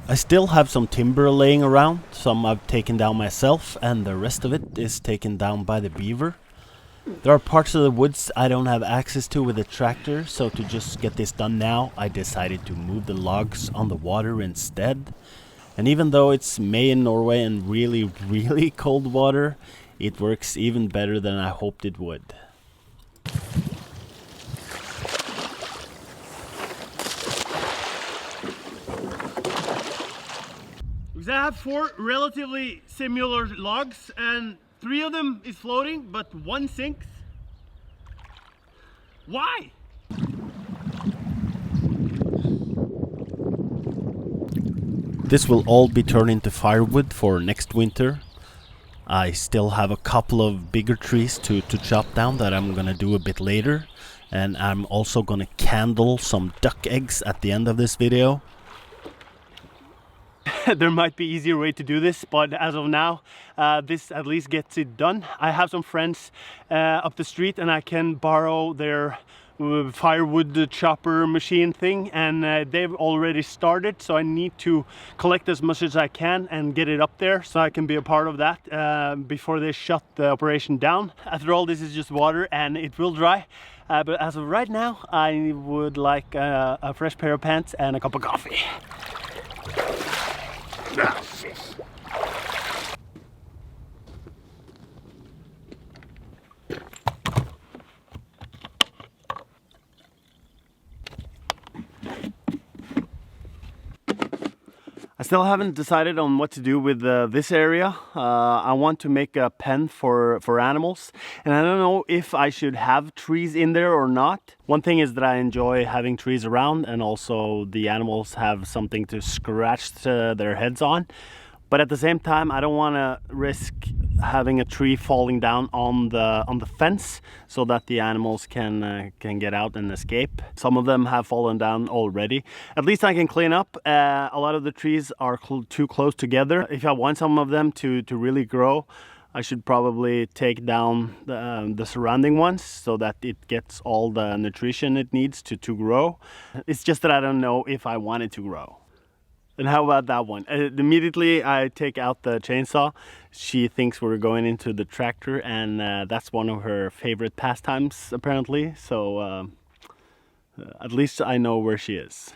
I still have some timber laying around, some I've taken down myself, and the rest of it is taken down by the beaver. There are parts of the woods I don't have access to with a tractor, so to just get this done now, I decided to move the logs on the water instead. And even though it's May in Norway and really cold water, it works even better than I hoped it would. Because I have 4 relatively similar logs and 3 of them is floating, but 1 sinks. Why? This will all be turned into firewood for next winter. I still have a couple of bigger trees to chop down that I'm gonna do a bit later. And I'm also gonna candle some duck eggs at the end of this video. There might be easier way to do this, but as of now, this at least gets it done. I have some friends up the street and I can borrow their firewood chopper machine thing, and they've already started, so I need to collect as much as I can and get it up there so I can be a part of that before they shut the operation down. After all, this is just water and it will dry, but as of right now I would like a fresh pair of pants and a cup of coffee. I still haven't decided on what to do with this area. I want to make a pen for animals, and I don't know if I should have trees in there or not. One thing is that I enjoy having trees around, and also the animals have something to scratch their heads on. But at the same time, I don't want to risk having a tree falling down on the fence so that the animals can get out and escape. Some of them have fallen down already. At least I can clean up. A lot of the trees are too close together. If I want some of them to really grow, I should probably take down the surrounding ones so that it gets all the nutrition it needs to grow. It's just that I don't know if I want it to grow. And how about that one? Immediately I take out the chainsaw. She thinks we're going into the tractor, and that's one of her favorite pastimes apparently. So at least I know where she is.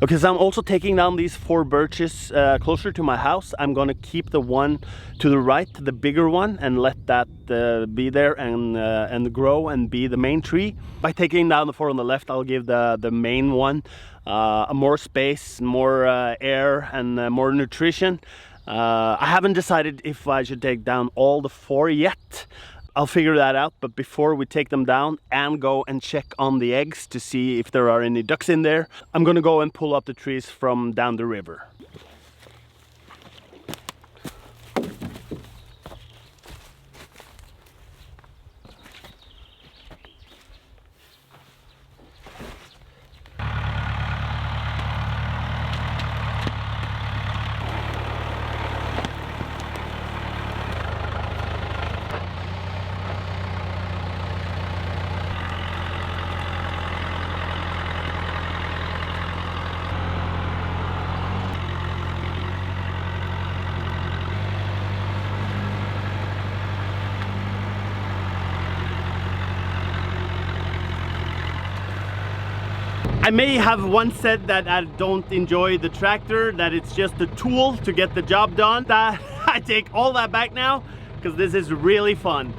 Okay, so I'm also taking down these 4 birches closer to my house. I'm gonna keep the one to the right, the bigger one, and let that be there and grow and be the main tree. By taking down the 4 on the left, I'll give the main one more space, more air, and more nutrition. I haven't decided if I should take down all the 4 yet. I'll figure that out, but before we take them down and go and check on the eggs to see if there are any ducks in there, I'm gonna go and pull up the trees from down the river. I may have once said that I don't enjoy the tractor, that it's just a tool to get the job done. I take all that back now, because this is really fun.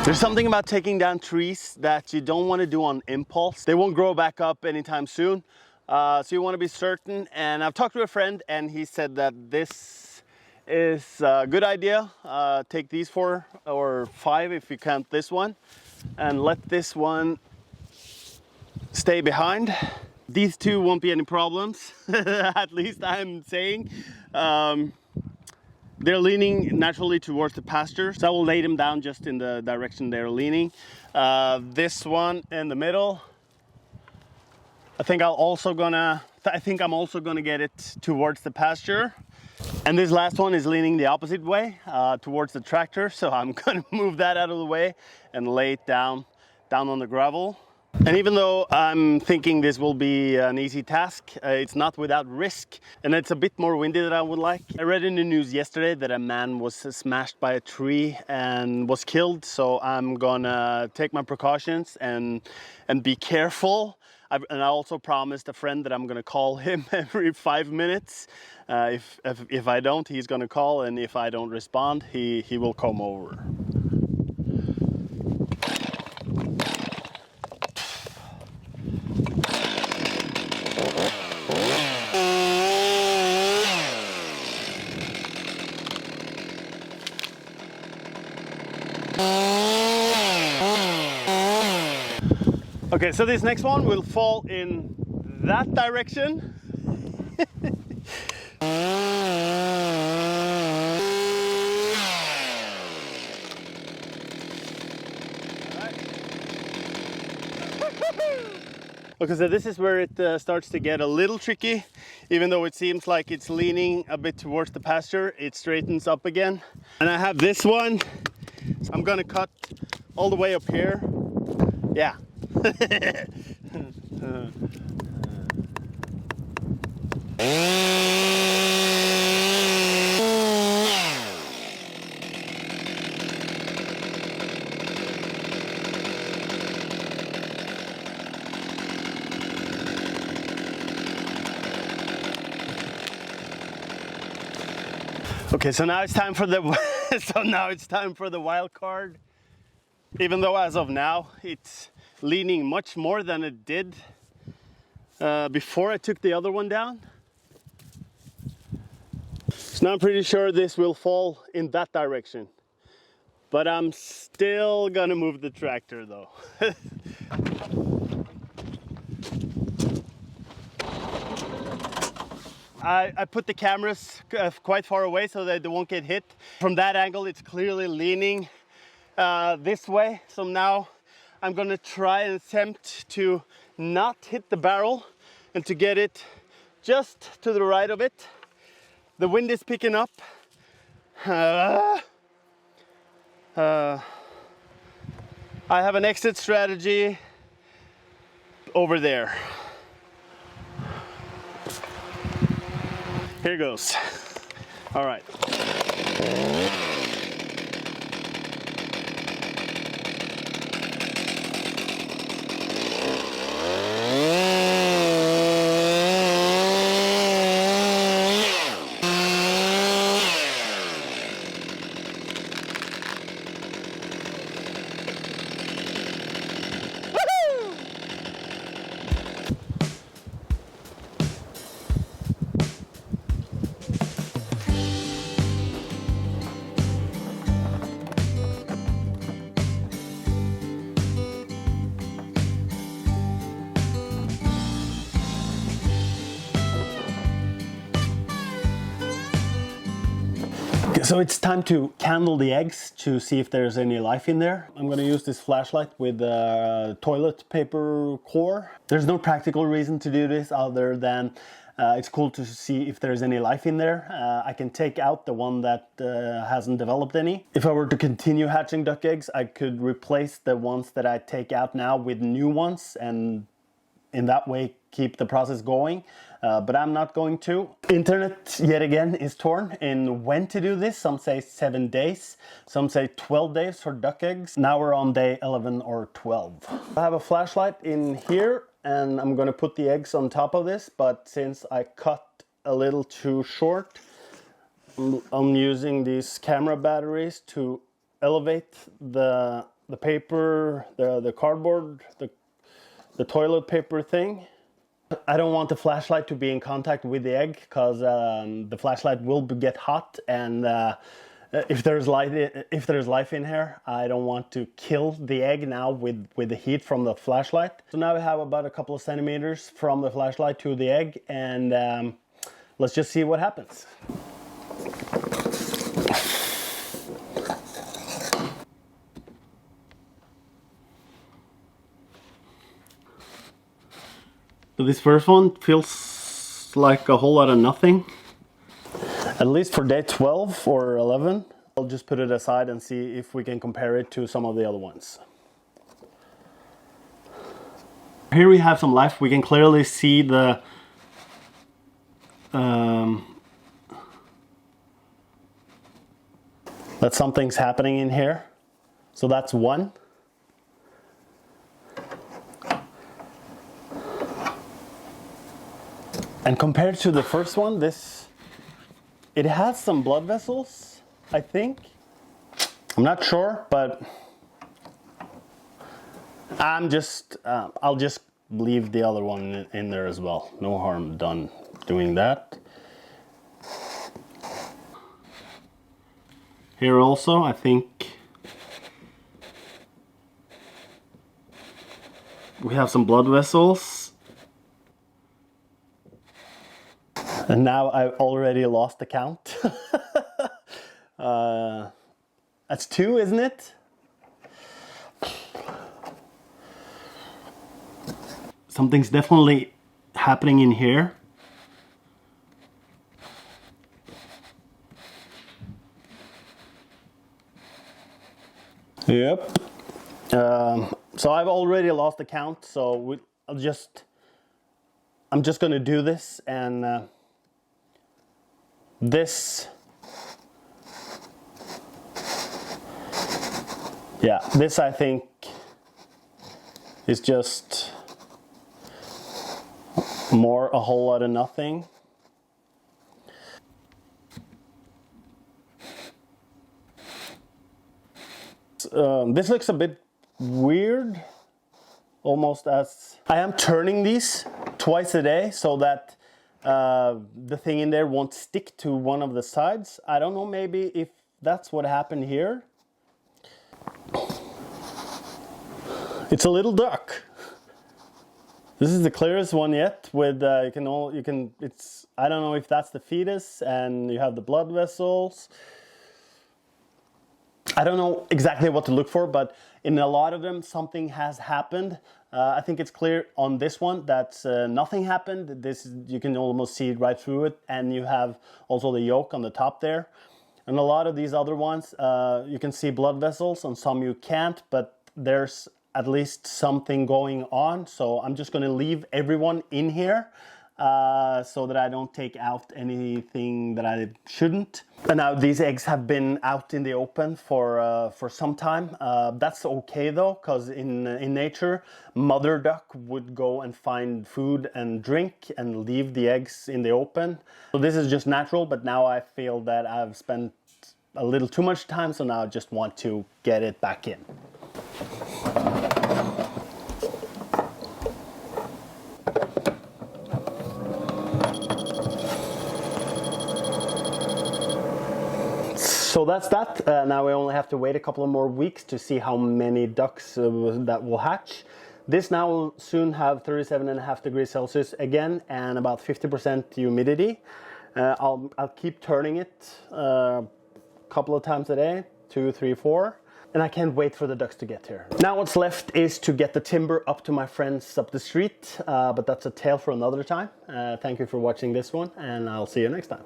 There's something about taking down trees that you don't want to do on impulse. They won't grow back up anytime soon. So you want to be certain. And I've talked to a friend and he said that this is a good idea. Take these 4 or 5 if you count this one, and let this one stay behind. These 2 won't be any problems, at least I'm saying. They're leaning naturally towards the pasture, so I will lay them down just in the direction they're leaning. This one in the middle, I think I'm also gonna get it towards the pasture. And this last one is leaning the opposite way, towards the tractor, so I'm gonna move that out of the way and lay it down on the gravel. And even though I'm thinking this will be an easy task, it's not without risk, and it's a bit more windy than I would like. I read in the news yesterday that a man was smashed by a tree and was killed, so I'm gonna take my precautions and be careful. And I also promised a friend that I'm gonna call him every 5 minutes. If I don't, he's gonna call, and if I don't respond, he will come over. Okay, so this next one will fall in that direction. Okay, so this is where it starts to get a little tricky. Even though it seems like it's leaning a bit towards the pasture, it straightens up again. And I have this one, so I'm gonna cut all the way up here. Yeah. Okay, so now it's time for the wild card. Even though as of now it's leaning much more than it did before I took the other one down. So now I'm pretty sure this will fall in that direction, but I'm still gonna move the tractor though. I put the cameras quite far away so that they won't get hit. From that angle it's clearly leaning this way, so now I'm gonna try and attempt to not hit the barrel and to get it just to the right of it. The wind is picking up. I have an exit strategy over there. Here goes. All right. So it's time to candle the eggs to see if there's any life in there. I'm going to use this flashlight with a toilet paper core. There's no practical reason to do this other than it's cool to see if there's any life in there. I can take out the one that hasn't developed any. If I were to continue hatching duck eggs, I could replace the ones that I take out now with new ones and in that way keep the process going, but I'm not going to. Internet yet again is torn in when to do this. Some say 7 days, some say 12 days for duck eggs. Now we're on day 11 or 12. I have a flashlight in here and I'm gonna put the eggs on top of this, but since I cut a little too short, I'm using these camera batteries to elevate the the paper, the cardboard, the toilet paper thing. I don't want the flashlight to be in contact with the egg because the flashlight will get hot, and if there's life in here, I don't want to kill the egg now with the heat from the flashlight. So now we have about a couple of centimeters from the flashlight to the egg, and let's just see what happens. So this first one feels like a whole lot of nothing. At least for day 12 or 11. I'll just put it aside and see if we can compare it to some of the other ones. Here we have some life. We can clearly see the that something's happening in here. So that's one. And compared to the first one, it has some blood vessels, I think. I'm not sure, but I'll just leave the other one in there as well. No harm done doing that. Here also, I think we have some blood vessels. And now I've already lost the count. That's two, isn't it? Something's definitely happening in here. Yep. So I've already lost the count, so I'm just gonna do this, and this I think is just a whole lot of nothing. This looks a bit weird, almost as I am turning these twice a day so that the thing in there won't stick to one of the sides. I don't know, maybe if that's what happened here. It's a little duck. This is the clearest one yet. With I don't know if that's the fetus, and you have the blood vessels. I don't know exactly what to look for, but in a lot of them something has happened. I think it's clear on this one that nothing happened. You can almost see it right through it, and you have also the yolk on the top there. And a lot of these other ones, you can see blood vessels, and some you can't, but there's at least something going on. So I'm just going to leave everyone in here so that I don't take out anything that I shouldn't. And now these eggs have been out in the open for some time. That's okay though, because in nature, mother duck would go and find food and drink and leave the eggs in the open. So this is just natural, but now I feel that I've spent a little too much time, so now I just want to get it back in. So that's that. Now we only have to wait a couple of more weeks to see how many ducks that will hatch. This now will soon have 37.5 degrees Celsius again and about 50% humidity. I'll keep turning it a couple of times a day, 2, 3, 4. And I can't wait for the ducks to get here. Now what's left is to get the timber up to my friends up the street, but that's a tale for another time. Thank you for watching this one, and I'll see you next time.